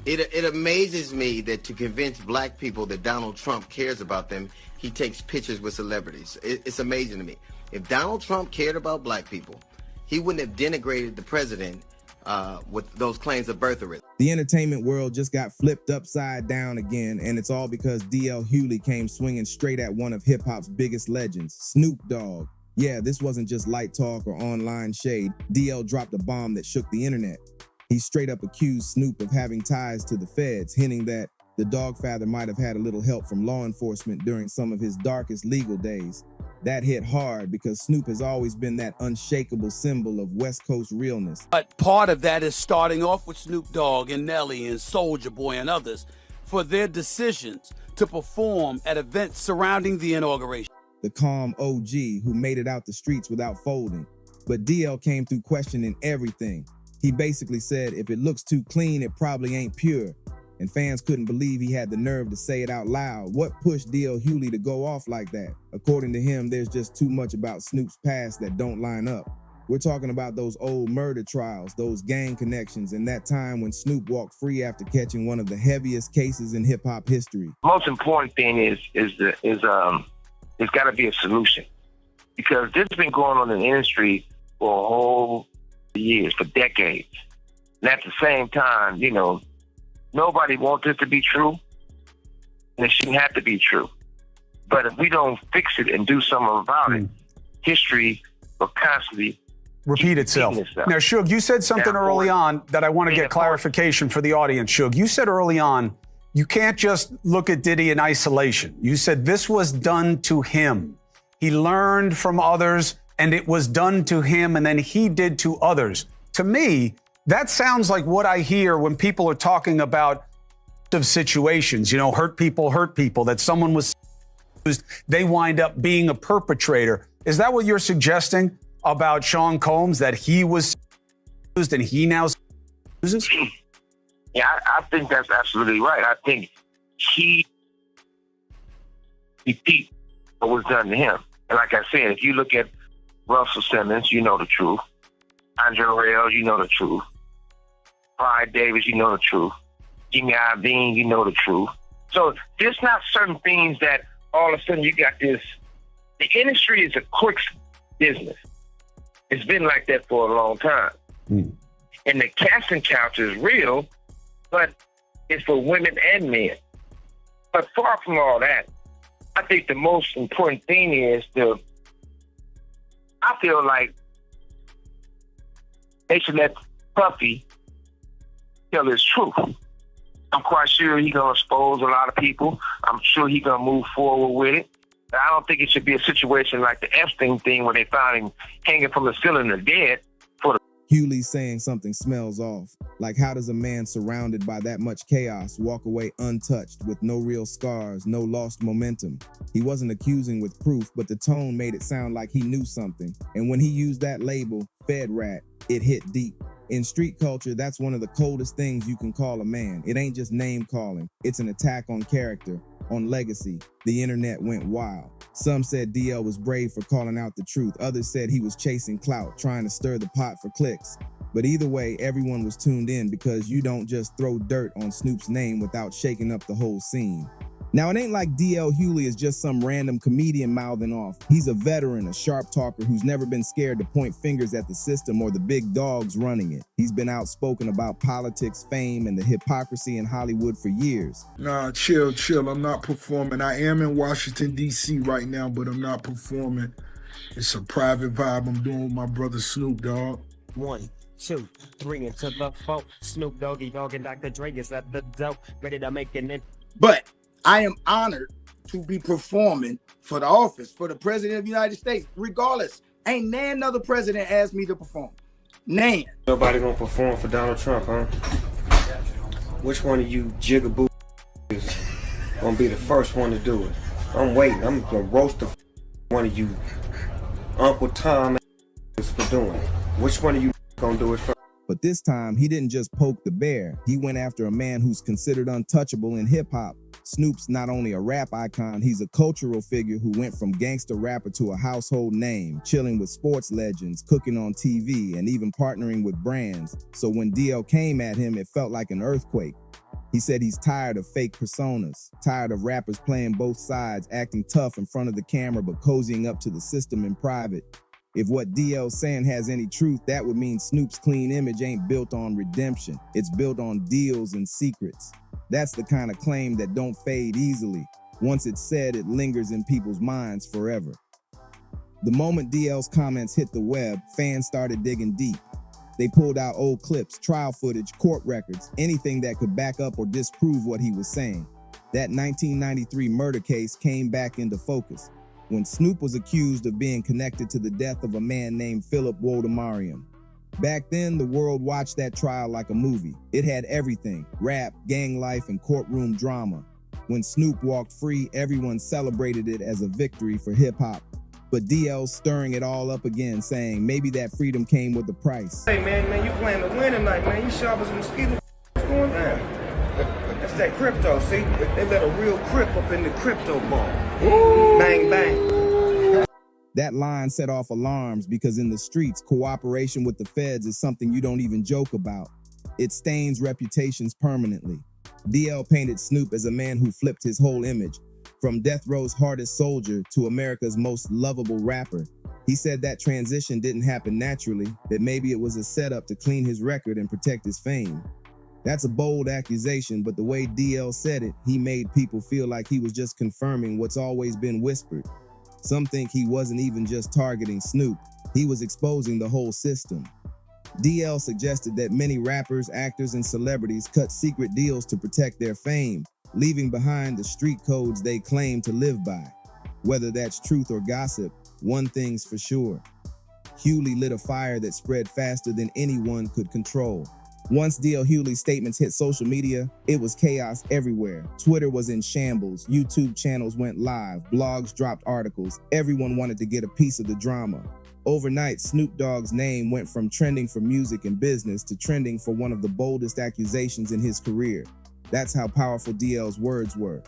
It amazes me that to convince black people that Donald Trump cares about them, he takes pictures with celebrities. It's amazing to me. If Donald Trump cared about black people, he wouldn't have denigrated the president with those claims of birtherism. The entertainment world just got flipped upside down again, and it's all because DL Hughley came swinging straight at one of hip-hop's biggest legends, Snoop Dogg. Yeah, this wasn't just light talk or online shade. DL dropped a bomb that shook the internet. He straight up accused Snoop of having ties to the feds, hinting that the Dogfather might have had a little help from law enforcement during some of his darkest legal days. That hit hard because Snoop has always been that unshakable symbol of West Coast realness. But part of that is starting off with Snoop Dogg and Nelly and Soulja Boy and others for their decisions to perform at events surrounding the inauguration. The calm OG who made it out the streets without folding. But DL came through questioning everything. He basically said if it looks too clean, it probably ain't pure. And fans couldn't believe he had the nerve to say it out loud. What pushed DL Hughley to go off like that? According to him, there's just too much about Snoop's past that don't line up. We're talking about those old murder trials, those gang connections, and that time when Snoop walked free after catching one of the heaviest cases in hip-hop history. Most important thing is there's got to be a solution, because this has been going on in the industry for a whole years, for decades. And at the same time, you know, nobody wants it to be true, and it shouldn't have to be true. But if we don't fix it and do something about it, history will constantly repeat itself. Now, Suge, you said something early on that I want to get clarification for the audience, Suge. You said early on, you can't just look at Diddy in isolation. You said this was done to him. He learned from others, and it was done to him, and then he did to others. To me, that sounds like what I hear when people are talking about situations, you know, hurt people, that someone was used, they wind up being a perpetrator. Is that what you're suggesting about Sean Combs, that he was used and he now uses? Yeah, I think that's absolutely right. I think he repeat what was done to him. And like I said, if you look at Russell Simmons, you know the truth. Andre Rail, you know the truth. Clyde Davis, you know the truth. Jimmy Iovine, you know the truth. So there's not certain things that all of a sudden you got this. The industry is a quick business. It's been like that for a long time. And the casting couch is real, but it's for women and men. But far from all that, I think the most important thing is I feel like they should let Puffy tell his truth. I'm quite sure he's going to expose a lot of people. I'm sure he's going to move forward with it. But I don't think it should be a situation like the Epstein thing where they found him hanging from the ceiling or dead. Hughley saying something smells off. Like, how does a man surrounded by that much chaos walk away untouched with no real scars, no lost momentum? He wasn't accusing with proof, but the tone made it sound like he knew something. And when he used that label, Fed Rat, it hit deep. In street culture, that's one of the coldest things you can call a man. It ain't just name calling. It's an attack on character, on legacy. The internet went wild. Some said DL was brave for calling out the truth. Others said he was chasing clout, trying to stir the pot for clicks. But either way, everyone was tuned in because you don't just throw dirt on Snoop's name without shaking up the whole scene. Now, it ain't like DL Hughley is just some random comedian mouthing off. He's a veteran, a sharp talker who's never been scared to point fingers at the system or the big dogs running it. He's been outspoken about politics, fame, and the hypocrisy in Hollywood for years. Nah, chill. I'm not performing. I am in Washington, D.C. right now, but I'm not performing. It's a private vibe I'm doing with my brother Snoop Dogg. 1, 2, 3 into the 4. Snoop Doggy Dogg and Dr. Dre is at the dope, ready to make it. But I am honored to be performing for the office, for the President of the United States. Regardless, ain't nan another president asked me to perform. Nan. Nobody gonna perform for Donald Trump, huh? Which one of you jigaboo is gonna be the first one to do it? I'm waiting. I'm gonna roast the one of you Uncle Tom for doing it. Which one of you gonna do it first? But this time, he didn't just poke the bear. He went after a man who's considered untouchable in hip-hop. Snoop's not only a rap icon, he's a cultural figure who went from gangster rapper to a household name, chilling with sports legends, cooking on TV, and even partnering with brands. So when DL came at him, it felt like an earthquake. He said he's tired of fake personas, tired of rappers playing both sides, acting tough in front of the camera but cozying up to the system in private. If what DL's saying has any truth, that would mean Snoop's clean image ain't built on redemption. It's built on deals and secrets. That's the kind of claim that don't fade easily. Once it's said, it lingers in people's minds forever. The moment DL's comments hit the web, fans started digging deep. They pulled out old clips, trial footage, court records, anything that could back up or disprove what he was saying. That 1993 murder case came back into focus when Snoop was accused of being connected to the death of a man named Philip Woldemariam. Back then, the world watched that trial like a movie. It had everything: rap, gang life, and courtroom drama. When Snoop walked free, everyone celebrated it as a victory for hip-hop. But DL's stirring it all up again, saying maybe that freedom came with a price. Hey man, you playing to win tonight, man. You sharp as a mosquito. What's going down? That's that crypto, see? They let a real crip up in the crypto ball. Ooh. Bang, bang. That line set off alarms because in the streets, cooperation with the feds is something you don't even joke about. It stains reputations permanently. DL painted Snoop as a man who flipped his whole image, from death row's hardest soldier to America's most lovable rapper. He said that transition didn't happen naturally, that maybe it was a setup to clean his record and protect his fame. That's a bold accusation, but the way DL said it, he made people feel like he was just confirming what's always been whispered. Some think he wasn't even just targeting Snoop, he was exposing the whole system. DL suggested that many rappers, actors, and celebrities cut secret deals to protect their fame, leaving behind the street codes they claim to live by. Whether that's truth or gossip, one thing's for sure: Hughley lit a fire that spread faster than anyone could control. Once DL Hughley's statements hit social media, it was chaos everywhere. Twitter was in shambles, YouTube channels went live, blogs dropped articles. Everyone wanted to get a piece of the drama. Overnight, Snoop Dogg's name went from trending for music and business to trending for one of the boldest accusations in his career. That's how powerful DL's words were.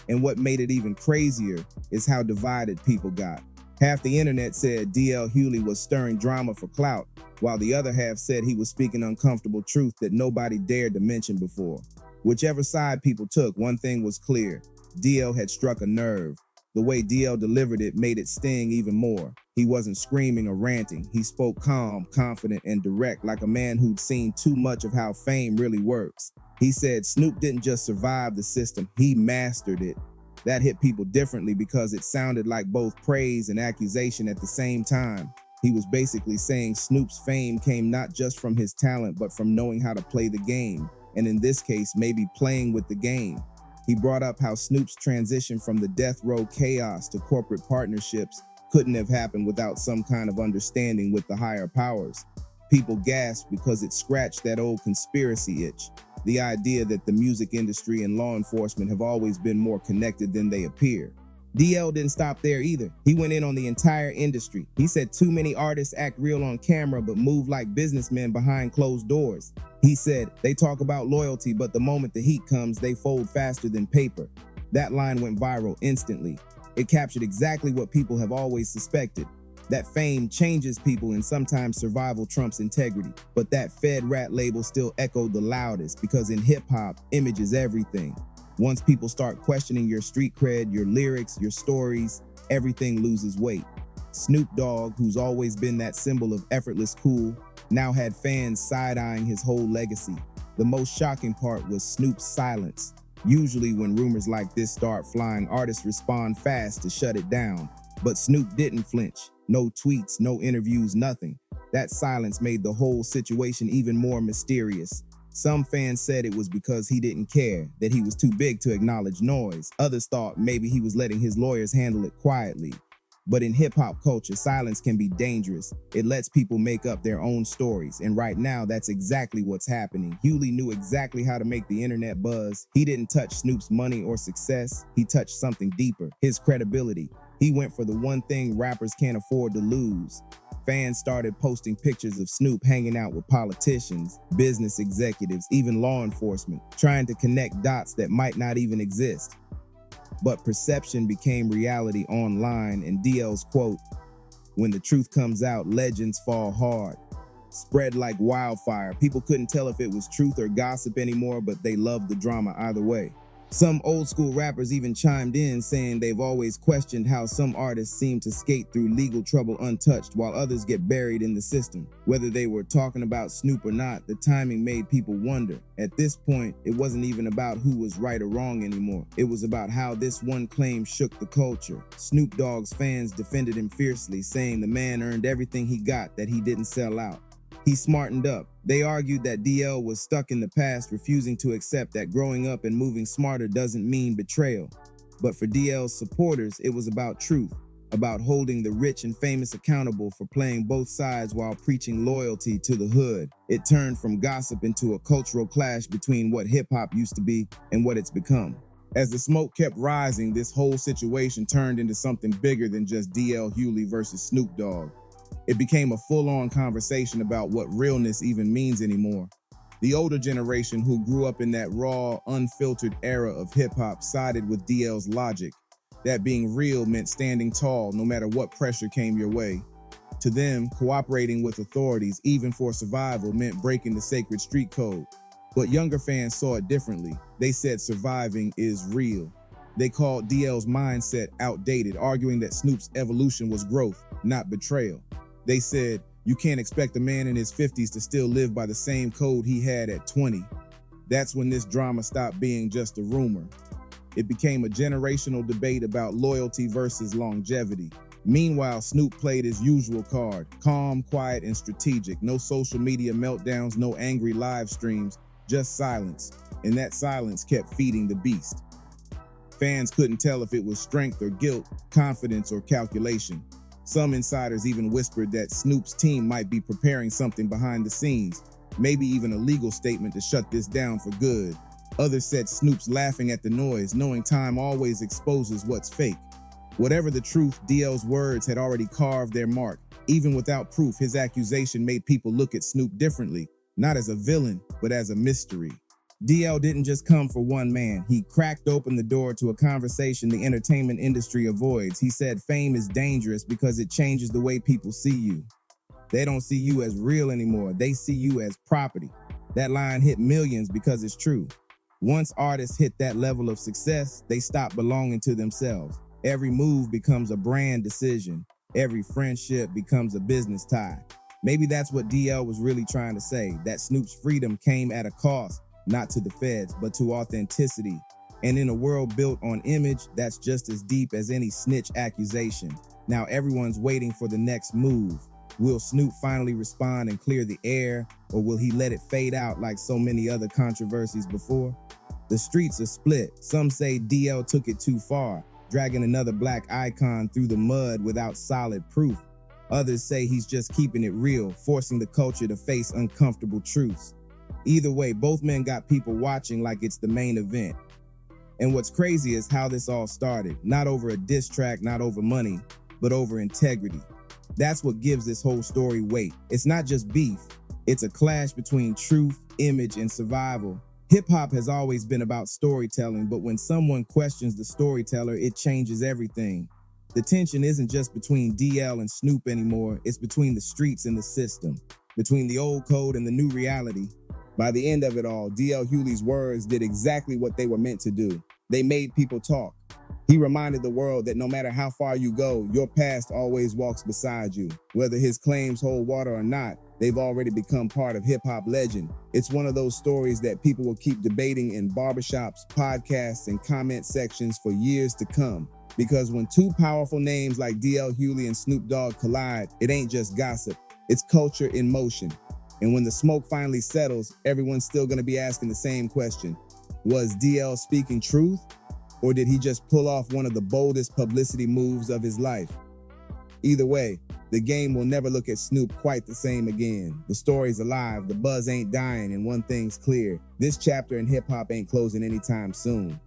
And what made it even crazier is how divided people got. Half the internet said DL Hughley was stirring drama for clout, while the other half said he was speaking uncomfortable truth that nobody dared to mention before. Whichever side people took, one thing was clear: DL had struck a nerve. The way DL delivered it made it sting even more. He wasn't screaming or ranting. He spoke calm, confident, and direct, like a man who'd seen too much of how fame really works. He said Snoop didn't just survive the system, he mastered it. That hit people differently because it sounded like both praise and accusation at the same time. He was basically saying Snoop's fame came not just from his talent, but from knowing how to play the game, and in this case, maybe playing with the game. He brought up how Snoop's transition from the death row chaos to corporate partnerships couldn't have happened without some kind of understanding with the higher powers. People gasped because it scratched that old conspiracy itch. The idea that the music industry and law enforcement have always been more connected than they appear. DL didn't stop there either. He went in on the entire industry. He said too many artists act real on camera but move like businessmen behind closed doors. He said they talk about loyalty, but the moment the heat comes, they fold faster than paper. That line went viral instantly. It captured exactly what people have always suspected: that fame changes people and sometimes survival trumps integrity. But that Fed rat label still echoed the loudest, because in hip-hop, image is everything. Once people start questioning your street cred, your lyrics, your stories, everything loses weight. Snoop Dogg, who's always been that symbol of effortless cool, now had fans side-eyeing his whole legacy. The most shocking part was Snoop's silence. Usually when rumors like this start flying, artists respond fast to shut it down. But Snoop didn't flinch. No tweets, no interviews, nothing. That silence made the whole situation even more mysterious. Some fans said it was because he didn't care, that he was too big to acknowledge noise. Others thought maybe he was letting his lawyers handle it quietly. But in hip-hop culture, silence can be dangerous. It lets people make up their own stories, and right now, that's exactly what's happening. Hughley knew exactly how to make the internet buzz. He didn't touch Snoop's money or success. He touched something deeper: his credibility. He went for the one thing rappers can't afford to lose. Fans started posting pictures of Snoop hanging out with politicians, business executives, even law enforcement, trying to connect dots that might not even exist. But perception became reality online, and DL's quote, "When the truth comes out, legends fall hard," spread like wildfire. People couldn't tell if it was truth or gossip anymore, but they loved the drama either way. Some old school rappers even chimed in saying they've always questioned how some artists seem to skate through legal trouble untouched while others get buried in the system. Whether they were talking about Snoop or not, the timing made people wonder. At this point, it wasn't even about who was right or wrong anymore. It was about how this one claim shook the culture. Snoop Dogg's fans defended him fiercely, saying the man earned everything he got, that he didn't sell out. He smartened up. They argued that DL was stuck in the past, refusing to accept that growing up and moving smarter doesn't mean betrayal. But for DL's supporters, it was about truth, about holding the rich and famous accountable for playing both sides while preaching loyalty to the hood. It turned from gossip into a cultural clash between what hip-hop used to be and what it's become. As the smoke kept rising, this whole situation turned into something bigger than just DL Hughley versus Snoop Dogg. It became a full-on conversation about what realness even means anymore. The older generation who grew up in that raw, unfiltered era of hip-hop sided with DL's logic, that being real meant standing tall no matter what pressure came your way. To them, cooperating with authorities, even for survival, meant breaking the sacred street code. But younger fans saw it differently. They said surviving is real. They called DL's mindset outdated, arguing that Snoop's evolution was growth, not betrayal. They said, you can't expect a man in his 50s to still live by the same code he had at 20. That's when this drama stopped being just a rumor. It became a generational debate about loyalty versus longevity. Meanwhile, Snoop played his usual card, calm, quiet, and strategic. No social media meltdowns, no angry live streams, just silence. And that silence kept feeding the beast. Fans couldn't tell if it was strength or guilt, confidence or calculation. Some insiders even whispered that Snoop's team might be preparing something behind the scenes, maybe even a legal statement to shut this down for good. Others said Snoop's laughing at the noise, knowing time always exposes what's fake. Whatever the truth, DL's words had already carved their mark. Even without proof, his accusation made people look at Snoop differently, not as a villain, but as a mystery. DL didn't just come for one man. He cracked open the door to a conversation the entertainment industry avoids. He said fame is dangerous because it changes the way people see you. They don't see you as real anymore. They see you as property. That line hit millions because it's true. Once artists hit that level of success, they stop belonging to themselves. Every move becomes a brand decision. Every friendship becomes a business tie. Maybe that's what DL was really trying to say, that Snoop's freedom came at a cost. Not to the feds, but to authenticity. And in a world built on image, that's just as deep as any snitch accusation. Now everyone's waiting for the next move. Will Snoop finally respond and clear the air, or will he let it fade out like so many other controversies before? The streets are split. Some say DL took it too far, dragging another black icon through the mud without solid proof. Others say he's just keeping it real, forcing the culture to face uncomfortable truths. Either way, both men got people watching like it's the main event. And what's crazy is how this all started. Not over a diss track, not over money, but over integrity. That's what gives this whole story weight. It's not just beef. It's a clash between truth, image, and survival. Hip-hop has always been about storytelling, but when someone questions the storyteller, it changes everything. The tension isn't just between DL and Snoop anymore. It's between the streets and the system, between the old code and the new reality. By the end of it all, DL Hughley's words did exactly what they were meant to do. They made people talk. He reminded the world that no matter how far you go, your past always walks beside you. Whether his claims hold water or not, they've already become part of hip-hop legend. It's one of those stories that people will keep debating in barbershops, podcasts, and comment sections for years to come. Because when two powerful names like DL Hughley and Snoop Dogg collide, it ain't just gossip, it's culture in motion. And when the smoke finally settles, everyone's still gonna be asking the same question. Was DL speaking truth? Or did he just pull off one of the boldest publicity moves of his life? Either way, the game will never look at Snoop quite the same again. The story's alive, the buzz ain't dying, and one thing's clear. This chapter in hip-hop ain't closing anytime soon.